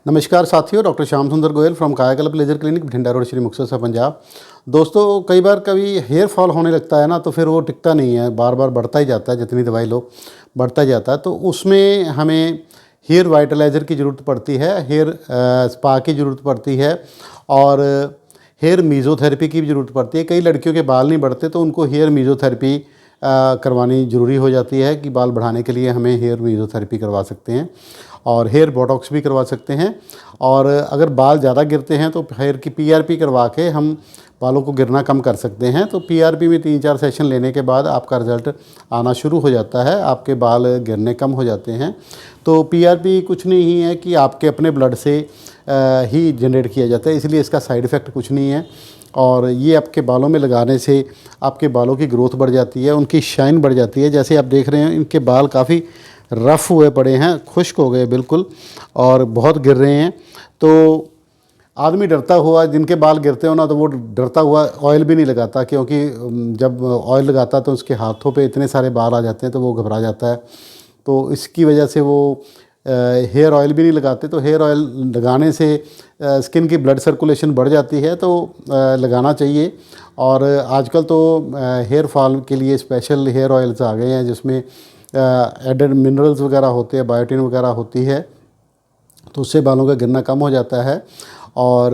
नमस्कार साथियों, doctor Shyam Sundar Goyal from Kayakalp laser clinic Bathinda road Shri Muktsar सा पंजाब। दोस्तों, कभी हेयर फॉल होने लगता है ना, तो फिर वो टिकता नहीं है, बार बार बढ़ता ही जाता है, जितनी दवाई लो बढ़ता ही जाता है। तो उसमें हमें हेयर वाइटलाइज़र की ज़रूरत पड़ती है, हेयर स्पा की ज़रूरत पड़ती है और हेयर मीज़ोथेरेपी की भी ज़रूरत पड़ती है। कई लड़कियों के बाल नहीं बढ़ते तो उनको हेयर मीज़ोथेरेपी करवानी ज़रूरी हो जाती है कि बाल बढ़ाने के लिए हमें हेयर मीज़ोथेरेपी करवा सकते हैं और हेयर बोटॉक्स भी करवा सकते हैं। और अगर बाल ज़्यादा गिरते हैं तो हेयर की पीआरपी करवा के हम बालों को गिरना कम कर सकते हैं। तो पीआरपी में 3-4 सेशन लेने के बाद आपका रिज़ल्ट आना शुरू हो जाता है, आपके बाल गिरने कम हो जाते हैं। तो पीआरपी कुछ नहीं है कि आपके अपने ब्लड से ही जनरेट किया जाता है, इसलिए इसका साइड इफ़ेक्ट कुछ नहीं है। और ये आपके बालों में लगाने से आपके बालों की ग्रोथ बढ़ जाती है, उनकी शाइन बढ़ जाती है। जैसे आप देख रहे हैं, इनके बाल काफ़ी रफ़ हुए पड़े हैं, खुश्क हो गए बिल्कुल और बहुत गिर रहे हैं। तो आदमी डरता हुआ, जिनके बाल गिरते हो ना, तो वो डरता हुआ ऑयल भी नहीं लगाता, क्योंकि जब ऑयल लगाता तो उसके हाथों पे इतने सारे बाल आ जाते हैं तो वो घबरा जाता है। तो इसकी वजह से वो हेयर ऑयल भी नहीं लगाते। तो हेयर ऑयल लगाने से स्किन की ब्लड सर्कुलेशन बढ़ जाती है, तो लगाना चाहिए। और आजकल तो हेयर फॉल के लिए स्पेशल हेयर ऑयल्स आ गए हैं, जिसमें एडेड मिनरल्स वगैरह होते हैं, बायोटिन वगैरह होती है, तो उससे बालों का गिरना कम हो जाता है। और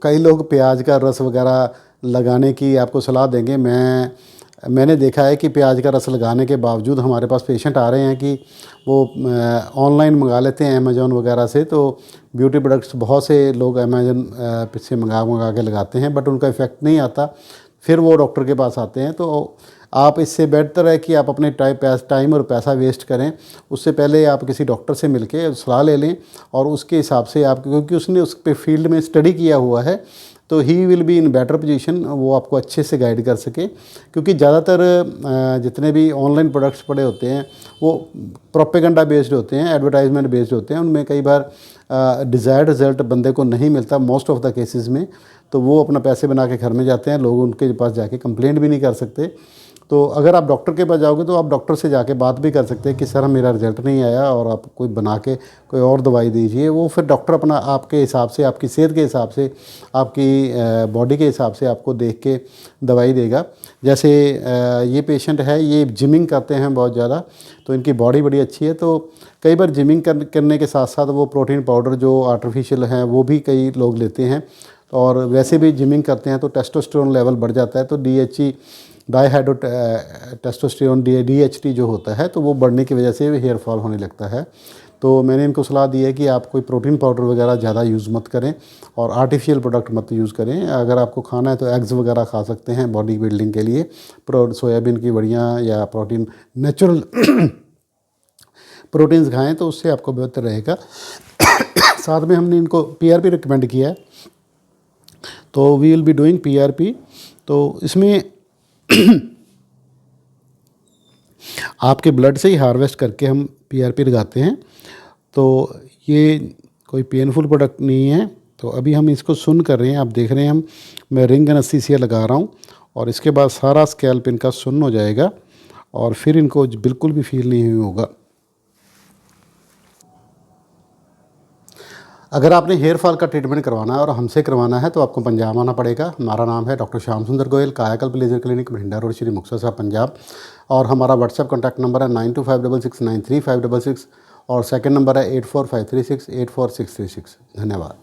कई लोग प्याज का रस वगैरह लगाने की आपको सलाह देंगे। मैंने देखा है कि प्याज का रस लगाने के बावजूद हमारे पास पेशेंट आ रहे हैं कि वो ऑनलाइन मंगा लेते हैं अमेज़ॉन वगैरह से। तो ब्यूटी प्रोडक्ट्स बहुत से लोग अमेज़ॉन से मंगा के लगाते हैं, बट उनका इफ़ेक्ट नहीं आता, फिर वो डॉक्टर के पास आते हैं। तो आप इससे बेहतर है कि आप अपने टाइम और पैसा वेस्ट करें, उससे पहले आप किसी डॉक्टर से मिलके सलाह ले लें और उसके हिसाब से आप, क्योंकि उसने उस पे फील्ड में स्टडी किया हुआ है, तो he will be in better position, वो आपको अच्छे से गाइड कर सके। क्योंकि ज़्यादातर जितने भी ऑनलाइन प्रोडक्ट्स पड़े होते हैं वो प्रोपेगेंडा बेस्ड होते हैं, एडवर्टाइजमेंट बेस्ड होते हैं, उनमें कई बार डिज़ायर्ड रिज़ल्ट बंदे को नहीं मिलता मोस्ट ऑफ द केसेस में। तो वो अपना पैसे बना के घर में जाते हैं, लोग उनके पास जाके कंप्लेंट भी नहीं कर सकते। तो अगर आप डॉक्टर के पास जाओगे तो आप डॉक्टर से जाके बात भी कर सकते हैं कि सर मेरा रिज़ल्ट नहीं आया और आप कोई बना के कोई और दवाई दीजिए। वो फिर डॉक्टर अपना आपके हिसाब से, आपकी सेहत के हिसाब से, आपकी बॉडी के हिसाब से आपको देख के दवाई देगा। जैसे ये पेशेंट है, ये जिमिंग करते हैं बहुत ज़्यादा, तो इनकी बॉडी बड़ी अच्छी है। तो कई बार जिमिंग करने के साथ साथ वो प्रोटीन पाउडर जो आर्टिफिशियल हैं वो भी कई लोग लेते हैं, और वैसे भी जिमिंग करते हैं तो टेस्टोस्टेरोन लेवल बढ़ जाता है। तो DHT डाईहाइड्रो टेस्टोस्टेरोन DHT जो होता है, तो वो बढ़ने की वजह से हेयर फॉल होने लगता है। तो मैंने इनको सलाह दी है कि आप कोई प्रोटीन पाउडर वगैरह ज़्यादा यूज़ मत करें और आर्टिफिशियल प्रोडक्ट मत यूज़ करें। अगर आपको खाना है तो एग्स वगैरह खा सकते हैं बॉडी बिल्डिंग के लिए, सोयाबीन की बड़ियाँ या प्रोटीन नेचुरल प्रोटीन्स खाएँ, तो उससे आपको बेहतर रहेगा। साथ में हमने इनको PRP रिकमेंड किया है, तो we will be doing PRP। तो इसमें आपके ब्लड से ही हार्वेस्ट करके हम PRP लगाते हैं। तो ये कोई पेनफुल प्रोडक्ट नहीं है। तो अभी हम इसको सुन कर रहे हैं, आप देख रहे हैं मैं रिंग एनेस्थीसिया लगा रहा हूँ और इसके बाद सारा स्कैल्प इनका सुन्न हो जाएगा और फिर इनको बिल्कुल भी फील नहीं होगा। अगर आपने हेयर फॉल का ट्रीटमेंट करवाना है और हमसे करवाना है तो आपको पंजाब आना पड़ेगा। हमारा नाम है doctor Shyam Sundar Goyal, Kayakalp laser clinic, Bathinda road, Shri Muktsar Sahib, Punjab. और हमारा व्हाट्सएप कॉन्टैक्ट नंबर है 9256693566 और सेकंड नंबर है 8453684636। धन्यवाद।